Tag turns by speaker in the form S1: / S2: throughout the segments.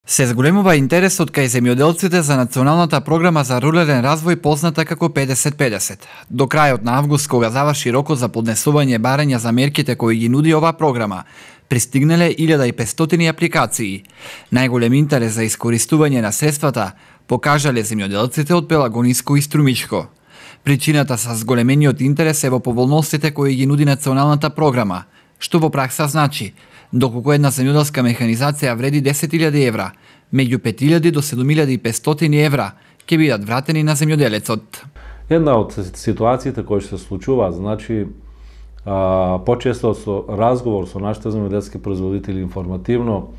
S1: Се зголемува интересот кај земјоделците за националната програма за рурален развој позната како 50-50. До крајот на август, кога заврши рокот за поднесување барања за мерките кои ги нуди оваа програма, пристигнале 1500 апликации. Најголем интерес за искористување на средствата покажале земјоделците од Пелагониско и Струмичко. Причината за зголемениот интерес е во поволностите кои ги нуди националната програма, што во пракса значи доколку една земјоделска механизација вреди 10.000 евра, меѓу 5.000 до 7.500 евра ќе бидат вратени на земјоделецот.
S2: Една од ситуациите кои се случува, значи почесто со разговор со нашите земјоделски производители информативно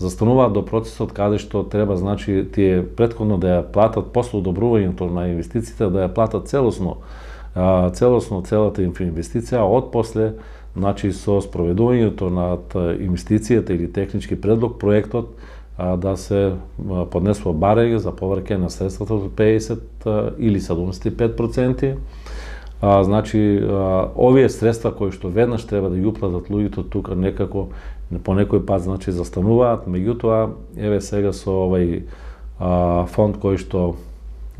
S2: застануваат до процесот каде што треба, значи, тие претходно да ја платат после одобрувањето на инвестициите, да ја платат целосно целата инвестиција, од после, значи, со спроведувањето на инвестицијата или технички предлог, проектот да се поднесува барање за повраќање на средствата од 50 или 75%. Значи, овие средства кои што веднаш треба да ги уплатат луѓето тука некако по некој пат, значи, застануваат, меѓутоа еве сега со овај фонд кој што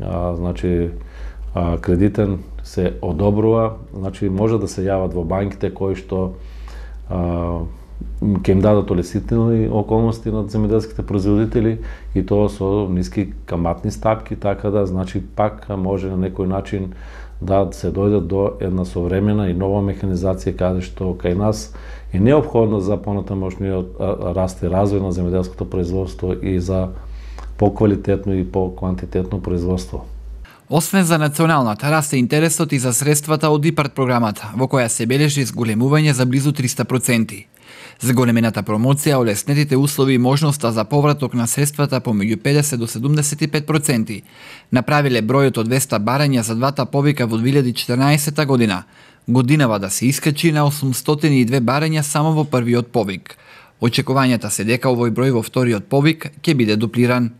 S2: значи кредитен се одобрува, значи може да се јават во банките кои што ќе им дадат олесителни околности на земјоделските производители и тоа со ниски каматни стапки, така да, значи, пак може на некој начин да се дојдат до една современа и нова механизација каде што кај нас е неопходно за понатамошниот раст и развој на земјоделското производство и за поквалитетно и поквантитетно производство.
S1: Освен за националната, расте интересот и за средствата од ИПАРД програмата, во која се бележи зголемување за близу 300%. Зголемената промоција, олеснетите услови и можноста за повраток на средствата помеѓу 50 до 75% направиле бројот од 200 барања за двата повика во 2014 година, годинава да се искачи на 802 барања само во првиот повик. Очекувањата се дека овој број во вториот повик ќе биде дуплиран.